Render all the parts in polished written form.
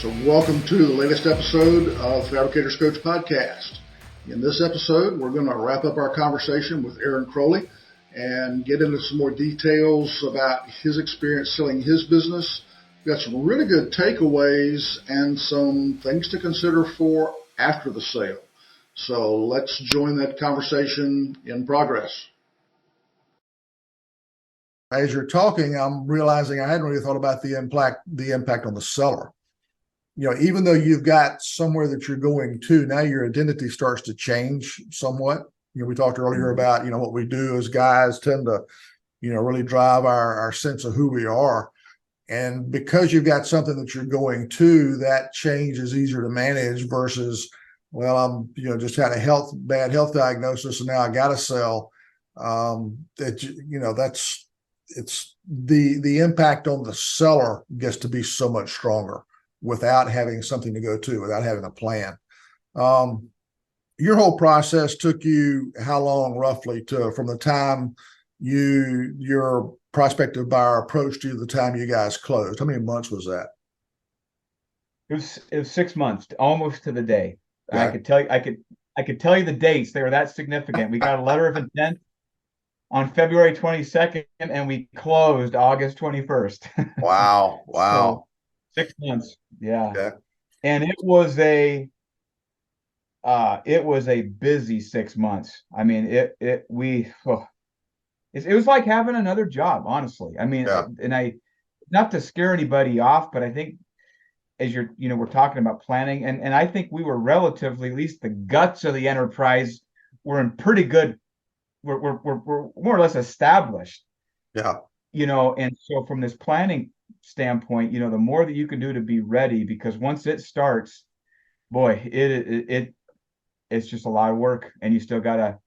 So welcome to the latest episode of Fabricators Coach Podcast. In this episode, we're going to wrap up our conversation with Aaron Crowley and get into some more details about his experience selling his business. We've got some really good takeaways and some things to consider for after the sale. So let's join that conversation in progress. As you're talking, I'm realizing I hadn't really thought about the impact on the seller. You know, even though you've got somewhere that you're going to, now your identity starts to change somewhat. You know, we talked earlier about, what we do as guys tend to, really drive our sense of who we are. And because you've got something that you're going to, that change is easier to manage versus, well, I'm, just had a bad health diagnosis and now I got to sell. It's the impact on the seller gets to be so much stronger without having something to go to, without having a plan. Your whole process took you how long roughly from the time your prospective buyer approached you to the time you guys closed? How many months was that? It was 6 months, almost to the day. Okay. I could tell you the dates. They were that significant. We got a letter of intent on February 22nd, and we closed August 21st. Wow. So 6 months. Yeah. Okay. And it was a busy 6 months. I mean, it was like having another job, honestly. I mean, Yeah. and not to scare anybody off, but I think as we're talking about planning, and I think we were relatively, at least the guts of the enterprise were in pretty good, we're more or less established. Yeah. And so from this planning standpoint, the more that you can do to be ready, because once it starts, boy, it's just a lot of work, and you still gotta.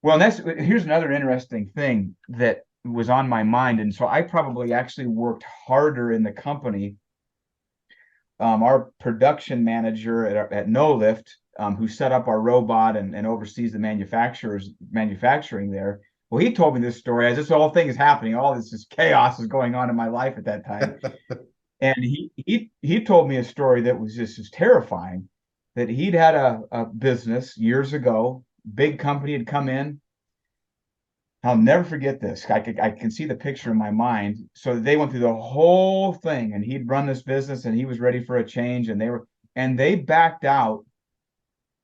Well, and here's another interesting thing that was on my mind, and so I probably actually worked harder in the company. Our production manager at No Lift, who set up our robot and oversees the manufacturing there. Well, he told me this story as this whole thing is happening. All this chaos is going on in my life at that time. And he told me a story that was just terrifying, that he'd had a business years ago, big company had come in. I'll never forget this. I can see the picture in my mind. So they went through the whole thing, and he'd run this business, and he was ready for a change, and they backed out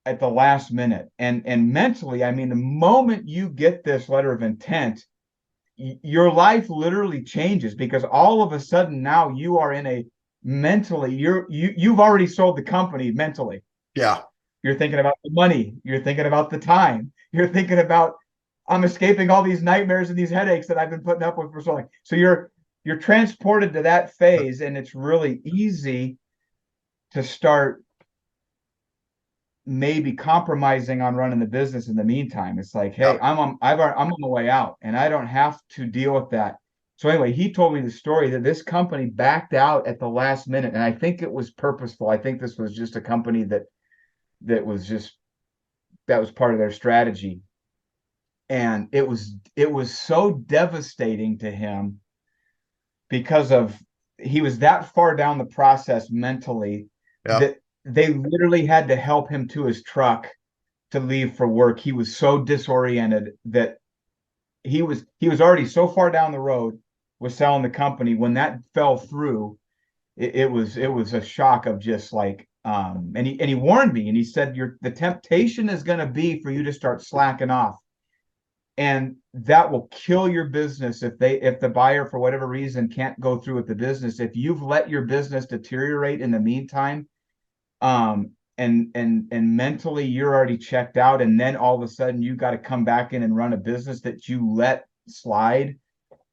at the last minute. And mentally, I mean, the moment you get this letter of intent, your life literally changes, because all of a sudden now you are in a mentally, you've already sold the company mentally. Yeah. You're thinking about the money, you're thinking about the time, you're thinking about, I'm escaping all these nightmares and these headaches that I've been putting up with for so long. So you're transported to that phase, and it's really easy to start maybe compromising on running the business in the meantime. It's like, hey, Yeah. I'm on the way out, and I don't have to deal with that. So anyway, he told me the story that this company backed out at the last minute, and I think it was purposeful. I think this was just a company that was part of their strategy. And it was so devastating to him, because he was that far down the process mentally, Yeah. that they literally had to help him to his truck to leave for work. He was so disoriented that he was already so far down the road with selling the company. When that fell through, it was a shock of just like, and he warned me, and he said, the temptation is going to be for you to start slacking off, and that will kill your business if the buyer, for whatever reason, can't go through with the business. If you've let your business deteriorate in the meantime, and mentally you're already checked out, and then all of a sudden you got to come back in and run a business that you let slide.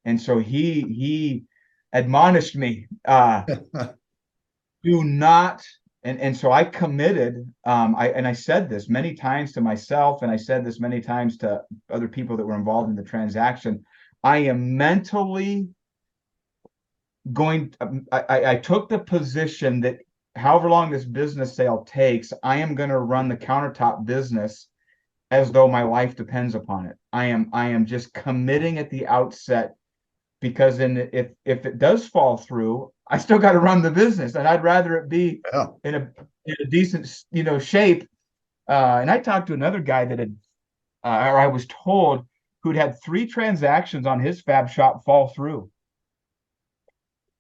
And so he admonished me, do not. And so I committed. I said this many times to myself, and I said this many times to other people that were involved in the transaction. I am mentally going. I took the position that however long this business sale takes, I am going to run the countertop business as though my life depends upon it. I am just committing at the outset because if it does fall through, I still got to run the business, and I'd rather it be Yeah. in a decent, shape. And I talked to another guy that had, or I was told, who'd had 3 transactions on his Fab Shop fall through.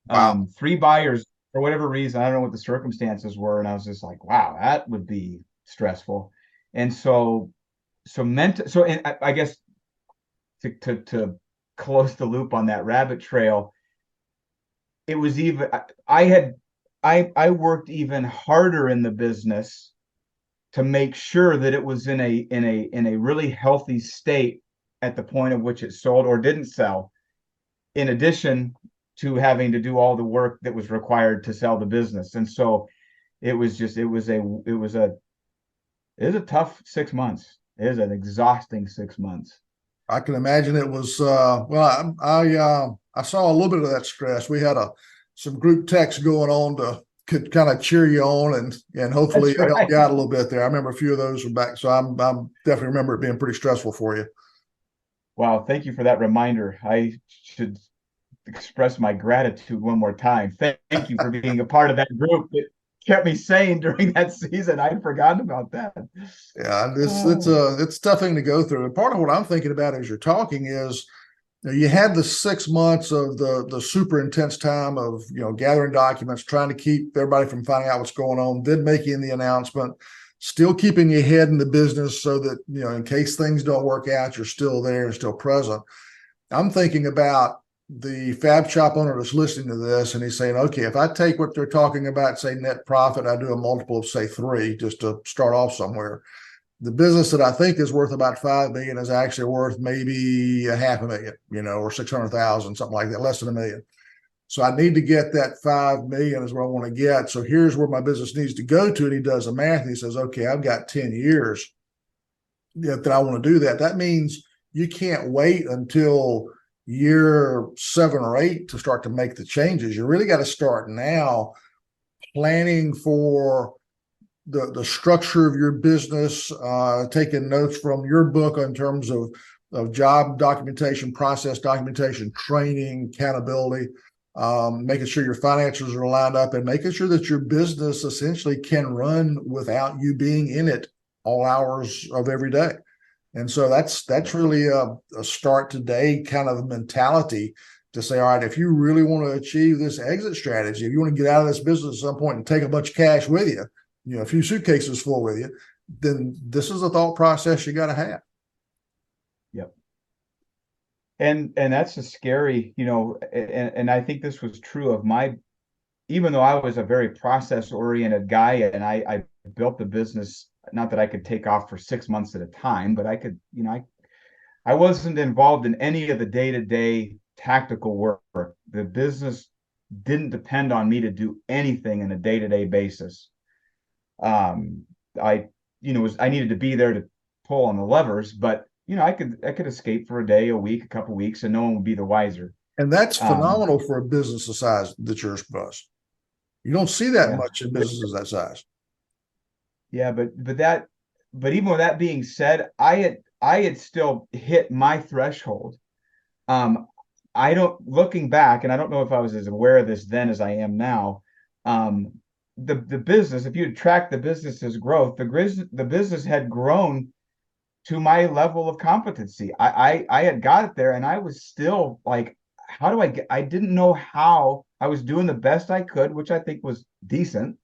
Wow. 3 buyers for whatever reason. I don't know what the circumstances were, and I was just like, wow, that would be stressful. And and I guess to close the loop on that rabbit trail, it was even I worked even harder in the business to make sure that it was in a really healthy state at the point of which it sold or didn't sell, in addition to having to do all the work that was required to sell the business. And so it was a tough 6 months. It is an exhausting 6 months. I can imagine it was well, I saw a little bit of that stress. We had some group text going on to could kind of cheer you on and hopefully That's help right. you out a little bit there. I remember a few of those were back, so I'm definitely remember it being pretty stressful for you. Wow, thank you for that reminder. I should express my gratitude one more time. Thank you for being a part of that group that kept me sane during that season. I'd forgotten about that. Yeah, it's Oh, a tough thing to go through. And part of what I'm thinking about as you're talking is you had the 6 months of the super intense time of gathering documents, trying to keep everybody from finding out what's going on, then making the announcement, still keeping your head in the business so that in case things don't work out, you're still there and still present. I'm thinking about the Fab Shop owner that's listening to this, and he's saying, okay, if I take what they're talking about, say net profit, I do a multiple of say 3 just to start off somewhere. The business that I think is worth about 5 million is actually worth maybe a half a million, or 600,000, something like that, less than a million. So I need to get that 5 million is where I want to get. So here's where my business needs to go to. And he does the math and he says, okay, I've got 10 years that I want to do that. That means you can't wait until year 7 or 8 to start to make the changes. You really got to start now planning for the structure of your business, taking notes from your book in terms of job documentation, process documentation, training, accountability, making sure your finances are lined up, and making sure that your business essentially can run without you being in it all hours of every day. And so that's really a start today kind of mentality to say, all right, if you really want to achieve this exit strategy, if you want to get out of this business at some point and take a bunch of cash with you, a few suitcases full with you, then this is a thought process you got to have. yep. And that's a scary, and I think this was true of even though I was a very process oriented guy and I built the business, not that I could take off for 6 months at a time, but I could, I wasn't involved in any of the day-to-day tactical work. The business didn't depend on me to do anything in a day-to-day basis. I needed to be there to pull on the levers, but I could escape for a day, a week, a couple of weeks, and no one would be the wiser. And that's phenomenal for a business the size that yours was. You don't see that Yeah. much in businesses that size. Yeah, but even with that being said, I had still hit my threshold. Um, I don't looking back, and I don't know if I was as aware of this then as I am now. Um, the business, if you track the business's growth, the business had grown to my level of competency. I had got it there, and I was still like, how do I get? I didn't know how. I was doing the best I could, which I think was decent.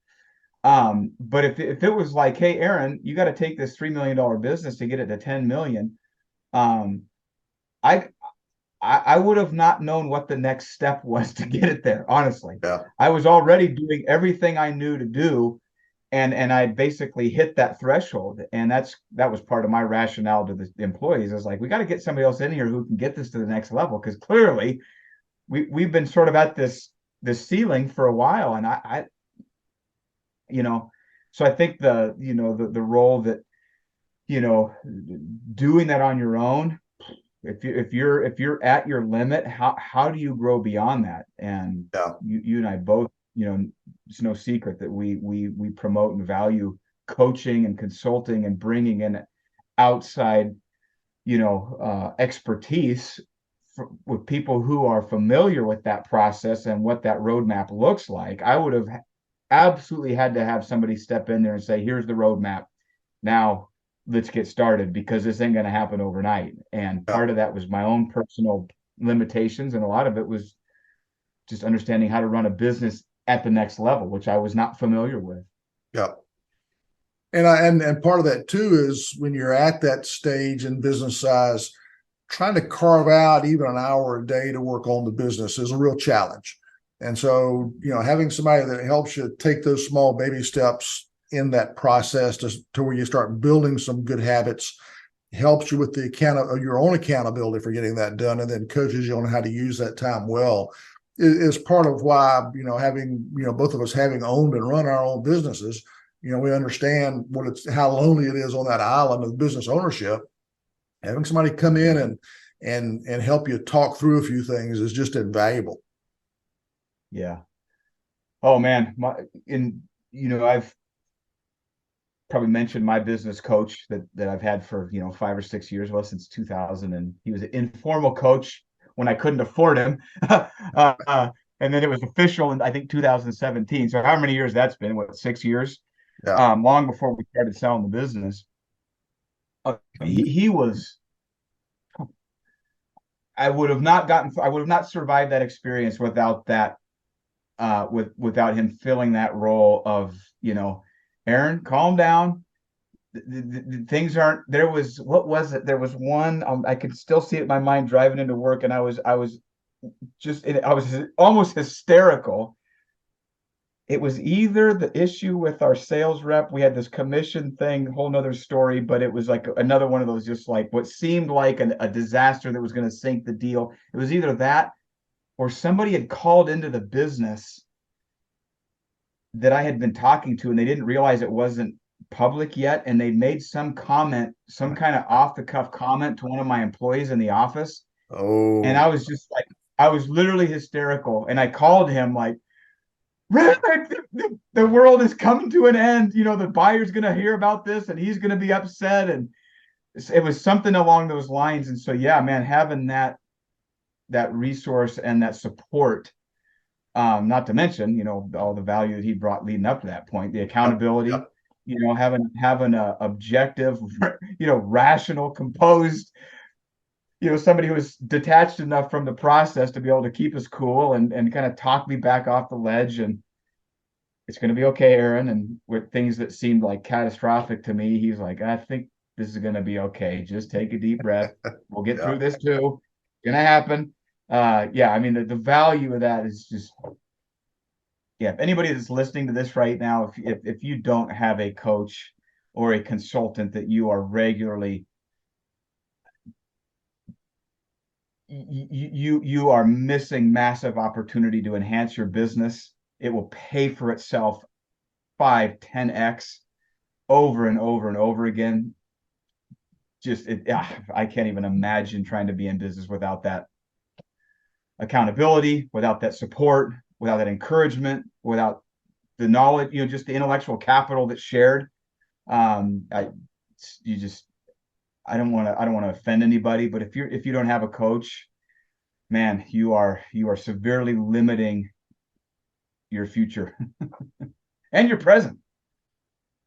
But if it was like, hey, Aaron, you got to take this $3 million business to get it to 10 million, um, I I would have not known what the next step was to get it there, honestly. Yeah. I was already doing everything I knew to do, and I basically hit that threshold. And that was part of my rationale to the employees. Is like, we got to get somebody else in here who can get this to the next level, because clearly we've been sort of at this ceiling for a while. And I so I think the role that, doing that on your own, if you're at your limit, how do you grow beyond that? And Yeah. you and I both, it's no secret that we promote and value coaching and consulting and bringing in outside, expertise with people who are familiar with that process and what that roadmap looks like, I would have absolutely had to have somebody step in there and say, here's the roadmap. Now let's get started, because this ain't going to happen overnight. And Yeah. part of that was my own personal limitations. And a lot of it was just understanding how to run a business at the next level, which I was not familiar with. Yeah. And part of that too is when you're at that stage in business size, trying to carve out even an hour a day to work on the business is a real challenge. And so, having somebody that helps you take those small baby steps in that process to where you start building some good habits, helps you with the your own accountability for getting that done, and then coaches you on how to use that time well, is part of why, having, both of us having owned and run our own businesses, we understand how lonely it is on that island of business ownership. Having somebody come in and help you talk through a few things is just invaluable. Yeah. Oh man, I've probably mentioned my business coach that I've had for 5 or 6 years, well, since 2000, and he was an informal coach when I couldn't afford him, and then it was official in, I think, 2017. So how many years that's been? What, 6 years? Yeah. Long before we started selling the business. He was. I would have not survived that experience without that, without him filling that role of, Aaron, calm down. Things aren't. What was it? There was one. I could still see it in my mind driving into work, and I was almost hysterical. It was either the issue with our sales rep. We had this commission thing, whole nother story, but it was like another one of those, just like what seemed like a disaster that was going to sink the deal. It was either that or somebody had called into the business that I had been talking to, and they didn't realize it wasn't public yet. And they made some comment, some kind of off the cuff comment to one of my employees in the office. And Oh, I was just like, I was literally hysterical. And I called him like, the world is coming to an end. The buyer's going to hear about this and he's going to be upset. And it was something along those lines. And so, yeah, man, having that resource and that support, not to mention, all the value that he brought leading up to that point, the accountability, yep. having a objective, rational, composed, somebody who was detached enough from the process to be able to keep us cool and kind of talk me back off the ledge. And it's going to be okay, Aaron. And with things that seemed like catastrophic to me, he's like, I think this is going to be okay. Just take a deep breath. We'll get through this too. It's going to happen. Yeah, I mean, the value of that is just, yeah. If anybody that's listening to this right now, if you don't have a coach or a consultant that you are regularly, you are missing massive opportunity to enhance your business. It will pay for itself 5, 10x over and over and over again. I can't even imagine trying to be in business without that accountability, without that support, without that encouragement, without the knowledge, just the intellectual capital that's shared. I don't want to offend anybody, but if you don't have a coach, man, you are severely limiting your future and your present.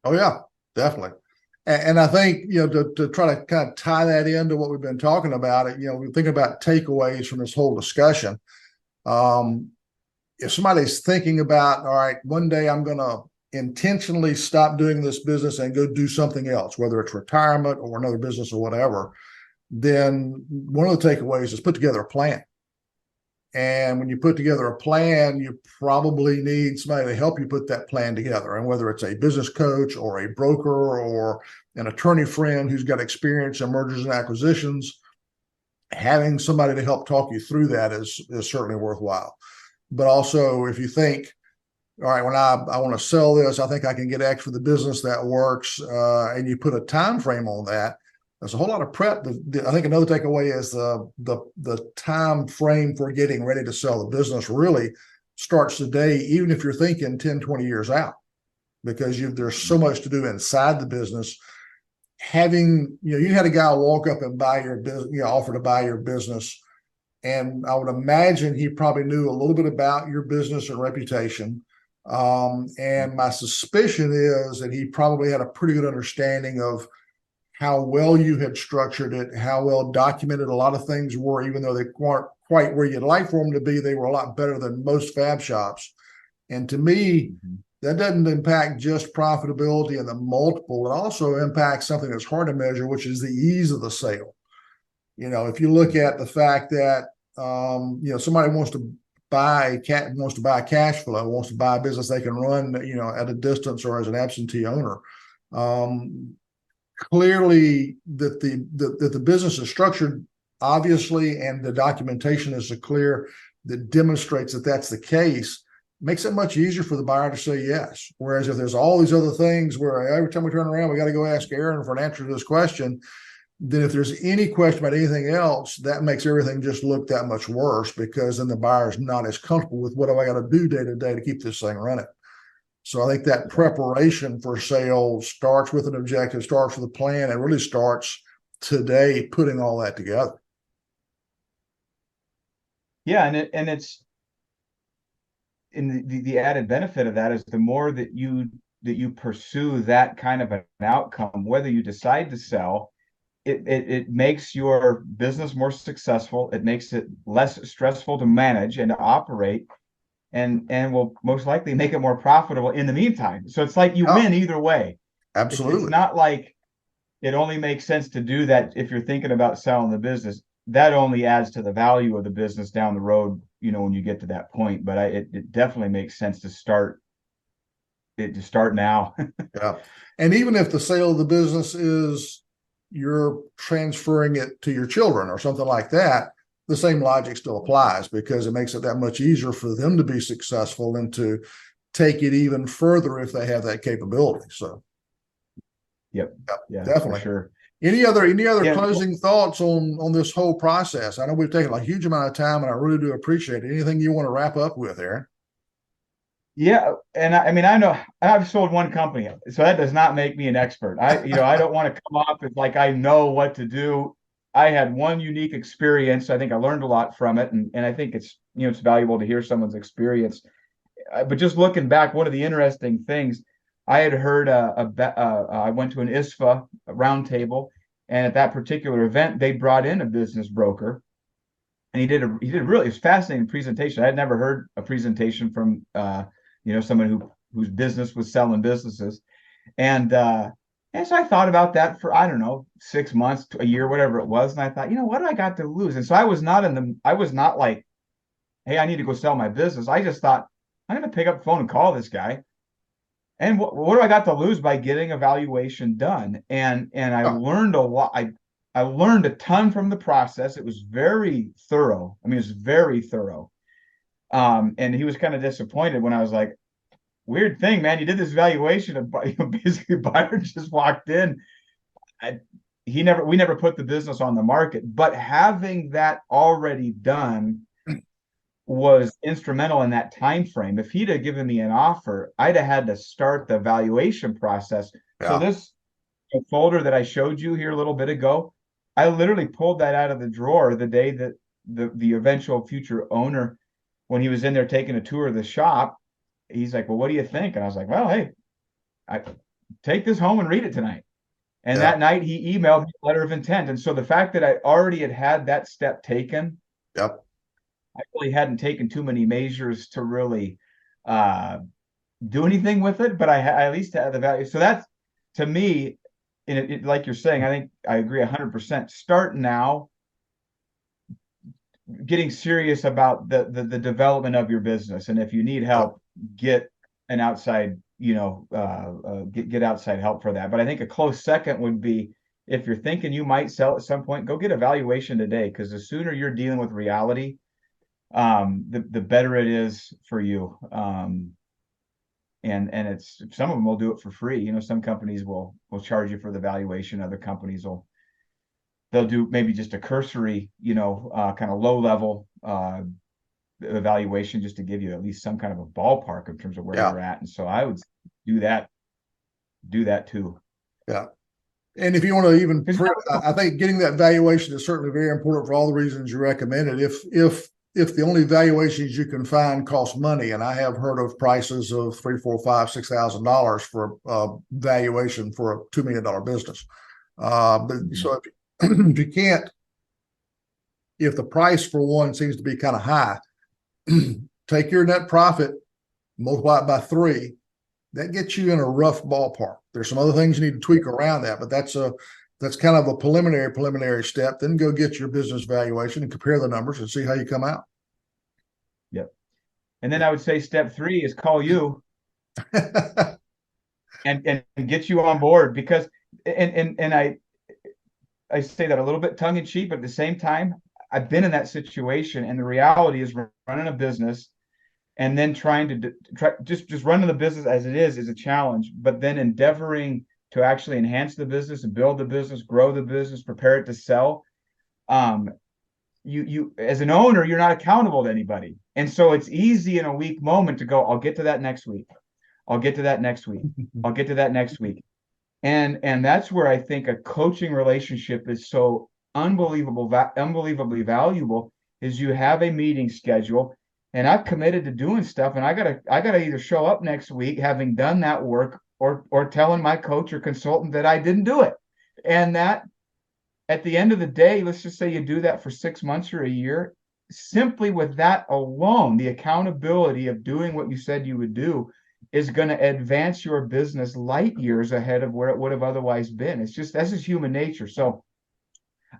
Oh yeah, definitely. And I think, to try to kind of tie that into what we've been talking about, we think about takeaways from this whole discussion. If somebody's thinking about, all right, one day I'm going to intentionally stop doing this business and go do something else, whether it's retirement or another business or whatever, then one of the takeaways is put together a plan. And when you put together a plan, you probably need somebody to help you put that plan together. And whether it's a business coach or a broker or an attorney friend who's got experience in mergers and acquisitions, having somebody to help talk you through that is certainly worthwhile. But also, if you think, all right, when I want to sell this, I think I can get X for the business that works, and you put a time frame on that, there's a whole lot of prep. I think another takeaway is the time frame for getting ready to sell the business really starts today, even if you're thinking 10, 20 years out, because there's so much to do inside the business. Having, you had a guy walk up and buy your business, offer to buy your business, And I would imagine he probably knew a little bit about your business and reputation. And my suspicion is that he probably had a pretty good understanding of how well you had structured it, how well documented a lot of things were, even though they weren't quite where you'd like for them to be, they were a lot better than most fab shops. And to me, that doesn't impact just profitability and the multiple. It also impacts something that's hard to measure, which is the ease of the sale. If you look at the fact that somebody wants to buy cash flow, wants to buy a business they can run, at a distance or as an absentee owner. Clearly that the business is structured, obviously, and the documentation is clear that demonstrates that that's the case, makes it much easier for the buyer to say yes. Whereas if there's all these other things where every time we turn around, we got to go ask Aaron for an answer to this question, then if there's any question about anything else, that makes everything just look that much worse, because then the buyer's not as comfortable with what do I got to do day to day to keep this thing running. So I think that preparation for sale starts with an objective, starts with a plan, and really starts today putting all that together. Yeah, and it's in the added benefit of that is the more that you pursue that kind of an outcome, whether you decide to sell, it makes your business more successful. It makes it less stressful to manage and to operate, and will most likely make it more profitable in the meantime. So it's like you win either way. Absolutely. It's not like it only makes sense to do that if you're thinking about selling the business. That only adds to the value of the business down the road, when you get to that point. But it definitely makes sense to start now. Yeah. And even if the sale of the business is you're transferring it to your children or something like that, the same logic still applies, because it makes it that much easier for them to be successful and to take it even further if they have that capability. So Yep. Yeah, definitely. For sure. Any other closing thoughts on this whole process? I know we've taken a huge amount of time, and I really do appreciate it. Anything you want to wrap up with, Aaron? Yeah, and I mean, I know I've sold one company, so that does not make me an expert. I don't want to come off as like I know what to do. I had one unique experience. I think I learned a lot from it, and I think it's valuable to hear someone's experience. But just looking back, one of the interesting things I had heard, I went to an ISFA roundtable, and at that particular event, they brought in a business broker, and he did a really fascinating presentation. I had never heard a presentation from someone whose business was selling businesses. And so I thought about that for, I don't know, 6 months to a year, whatever it was. And I thought, what do I got to lose? And so I was not like, hey, I need to go sell my business. I just thought, I'm going to pick up the phone and call this guy. And what do I got to lose by getting a valuation done? And I learned a lot. I learned a ton from the process. It was very thorough. I mean, it was very thorough. And he was kind of disappointed when I was like, weird thing, man, you did this valuation, and basically buyer just walked in. We never put the business on the market, but having that already done was instrumental in that time frame. If he'd have given me an offer, I'd have had to start the valuation process. Yeah. So this folder that I showed you here a little bit ago, I literally pulled that out of the drawer the day that the eventual future owner, when he was in there taking a tour of the shop, he's like, well, what do you think? And I was like, well, hey, I take this home and read it tonight. And that night he emailed me a letter of intent. And so the fact that I already had that step taken, I really hadn't taken too many measures to really do anything with it, but I at least had the value. So that's, to me, like you're saying, I think I agree 100%. Start now, getting serious about the development of your business, and if you need help, get an outside, get outside help for that. But I think a close second would be, if you're thinking you might sell at some point, go get a valuation today, because the sooner you're dealing with reality, the better it is for you. And it's, some of them will do it for free. Some companies will charge you for the valuation. Other companies they'll do maybe just a cursory, kind of low level evaluation, just to give you at least some kind of a ballpark in terms of where you're at. And so I would do that too. Yeah. And if you want to even, 'Cause I think getting that valuation is certainly very important for all the reasons you recommended. If the only valuations you can find cost money, and I have heard of prices of $3, 4, 5, $6,000 for valuation for a $2 million business. But so if you can't, if the price for one seems to be kind of high, take your net profit, multiply it by 3. That gets you in a rough ballpark. There's some other things you need to tweak around that, but that's kind of a preliminary step. Then go get your business valuation and compare the numbers and see how you come out. Yep. And then I would say step 3 is call you and get you on board, because and I say that a little bit tongue in cheek, but at the same time, I've been in that situation, and the reality is running a business and then trying to just running the business as it is a challenge, but then endeavoring to actually enhance the business and build the business, grow the business, prepare it to sell. You as an owner, you're not accountable to anybody. And so it's easy in a weak moment to go, I'll get to that next week. I'll get to that next week. I'll get to that next week. And that's where I think a coaching relationship is so unbelievably valuable, is you have a meeting schedule, and I've committed to doing stuff, and I gotta either show up next week having done that work, or telling my coach or consultant that I didn't do it. And that, at the end of the day, let's just say you do that for 6 months or a year, simply with that alone, the accountability of doing what you said you would do is going to advance your business light years ahead of where it would have otherwise been. It's just, that's just human nature. So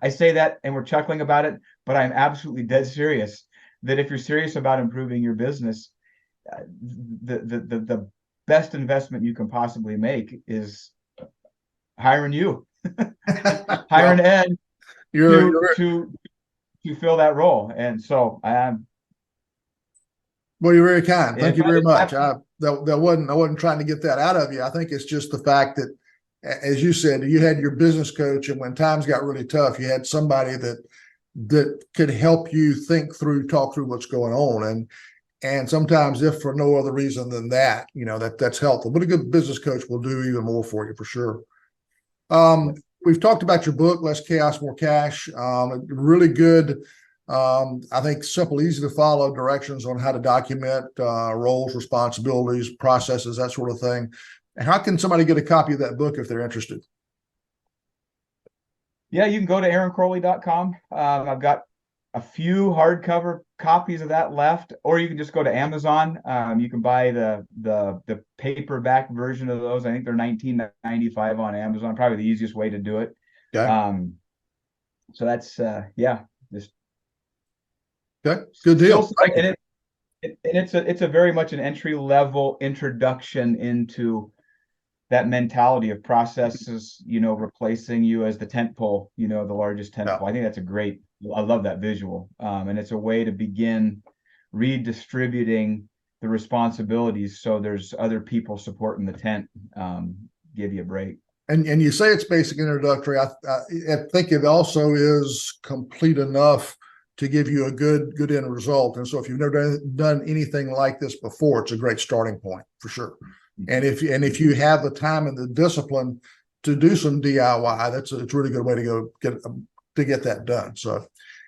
I say that and we're chuckling about it, but I'm absolutely dead serious that if you're serious about improving your business, the best investment you can possibly make is hiring you, hiring Ed to fill that role. And so well, you're very kind. Thank you very much. I wasn't trying to get that out of you. I think it's just the fact that, as you said, you had your business coach, and when times got really tough, you had somebody that could help you talk through what's going on. And sometimes, if for no other reason than that, that's helpful. But a good business coach will do even more for you, for sure. We've talked about your book, Less Chaos, More Cash. Really good. I think simple, easy to follow directions on how to document roles, responsibilities, processes, that sort of thing. How can somebody get a copy of that book if they're interested? Yeah, you can go to aaroncrowley.com. I've got a few hardcover copies of that left, or you can just go to Amazon. You can buy the paperback version of those. I think they're $19.95 on Amazon. Probably the easiest way to do it. Okay. So that's just okay. Good deal. And it's a very much an entry level introduction into that mentality of processes, replacing you as the tent pole, the largest tent pole. I think that's I love that visual. And it's a way to begin redistributing the responsibilities, so there's other people supporting the tent. Give you a break. And you say it's basic introductory. I think it also is complete enough to give you a good end result. And so if you've never done anything like this before, it's a great starting point for sure. And if you have the time and the discipline to do some DIY, it's a really good way to go get that done. So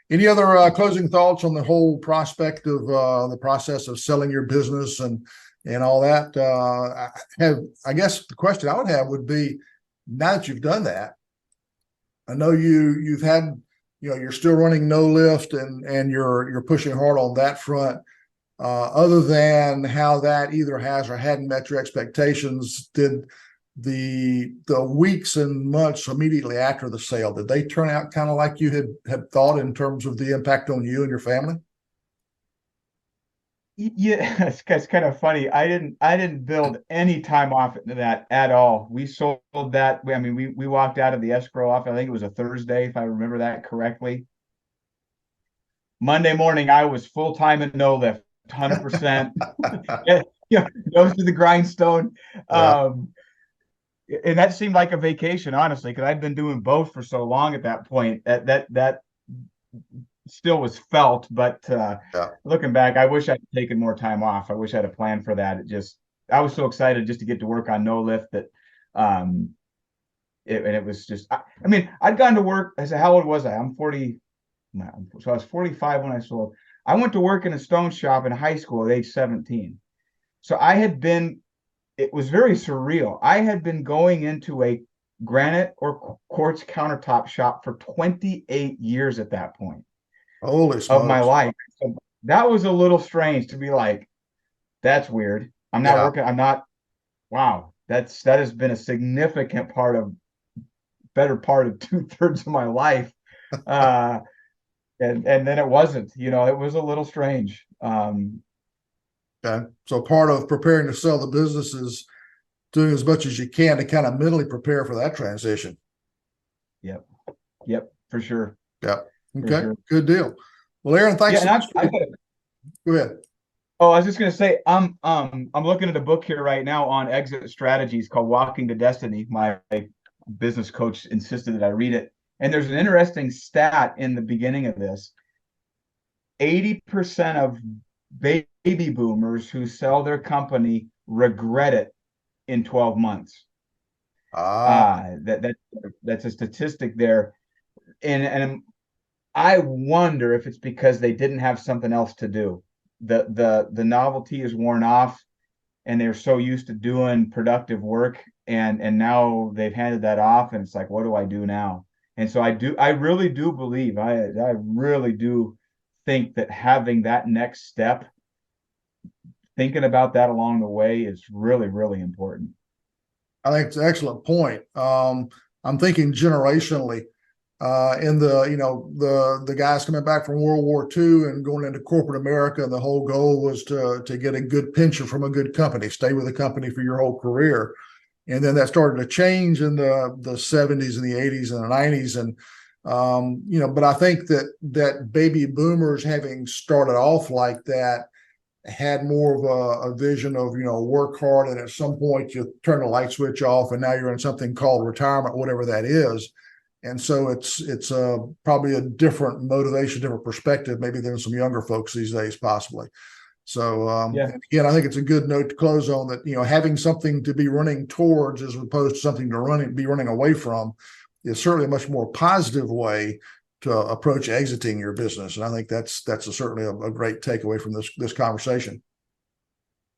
any other closing thoughts on the whole prospect of the process of selling your business and all that? I guess the question I would have would be, now that you've done that, I know you've had, you're still running No Lift and you're pushing hard on that front. Other than how that either has or hadn't met your expectations, did the weeks and months immediately after the sale, did they turn out kind of like you had thought in terms of the impact on you and your family? Yeah, it's kind of funny. I didn't build any time off into that at all. We sold that. We walked out of the escrow office. I think it was a Thursday, if I remember that correctly. Monday morning, I was full time at No Lift, 100%. Nose to the grindstone. Yeah. And that seemed like a vacation, honestly, because I'd been doing both for so long at that point. That still was felt, but looking back, I wish I'd taken more time off. I wish I had a plan for that. I was so excited just to get to work on No Lift that And it was just, I mean, I'd gone to work. I said, how old was I? I'm 40. So I was 45 when I sold. I went to work in a stone shop in high school at age 17. So it was very surreal. I had been going into a granite or quartz countertop shop for 28 years at that point Holy of my smokes. life. So that was a little strange to be like, that's weird. I'm not Yeah. working. I'm not, wow. That has been a significant better part of 2/3 of my life. Uh, and then it wasn't, it was a little strange. Okay. So part of preparing to sell the business is doing as much as you can to kind of mentally prepare for that transition. Yep. Yep. For sure. Yeah. For Okay. sure. Good deal. Well, Aaron, thanks. Yeah. Go ahead. Oh, I was just going to say, I'm looking at a book here right now on exit strategies called Walking to Destiny. My business coach insisted that I read it. And there's an interesting stat in the beginning of this. 80% of baby boomers who sell their company regret it in 12 months. That's a statistic there. And I wonder if it's because they didn't have something else to do. The novelty is worn off and they're so used to doing productive work and now they've handed that off and it's like, what do I do now? And so I really do believe, I really do think that having that next step, thinking about that along the way is really, really important. I think it's an excellent point. I'm thinking generationally. In the guys coming back from World War II and going into corporate America, and the whole goal was to get a good pension from a good company, stay with the company for your whole career. And then that started to change in the 70s and the 80s and the 90s. And but I think that baby boomers, having started off like that, had more of a vision of, work hard, and at some point you turn the light switch off and now you're in something called retirement, whatever that is. And so it's probably a different motivation, different perspective, maybe than some younger folks these days, possibly. So again, I think it's a good note to close on, that having something to be running towards as opposed to something to be running away from is certainly a much more positive way to approach exiting your business. And I think that's certainly a great takeaway from this conversation.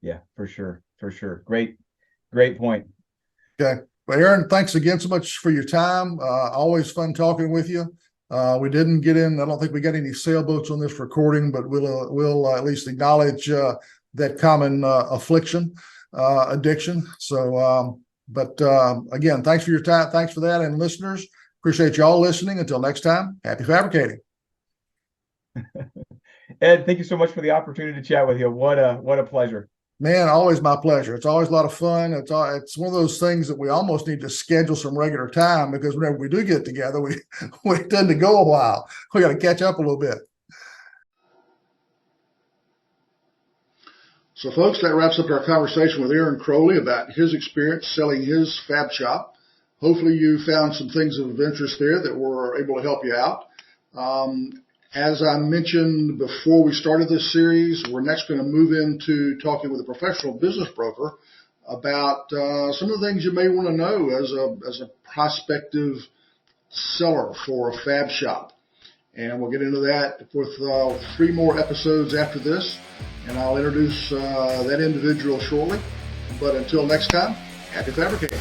Yeah, for sure. For sure. Great point. Okay. Well, Aaron, thanks again so much for your time. Always fun talking with you. We didn't get in, I don't think we got any sailboats on this recording, but we'll at least acknowledge that common affliction, addiction. So, again, thanks for your time. Thanks for that. And listeners, appreciate you all listening. Until next time, happy fabricating. Ed, thank you so much for the opportunity to chat with you. What a pleasure. Man, always my pleasure. It's always a lot of fun. It's one of those things that we almost need to schedule some regular time, because whenever we do get together, we tend to go a while. We got to catch up a little bit. So, folks, that wraps up our conversation with Aaron Crowley about his experience selling his Fab Shop. Hopefully you found some things of interest there that were able to help you out. As I mentioned before we started this series, we're next going to move into talking with a professional business broker about some of the things you may want to know as a prospective seller for a Fab Shop. And we'll get into that with 3 more episodes after this, and I'll introduce that individual shortly. But until next time, happy fabricating.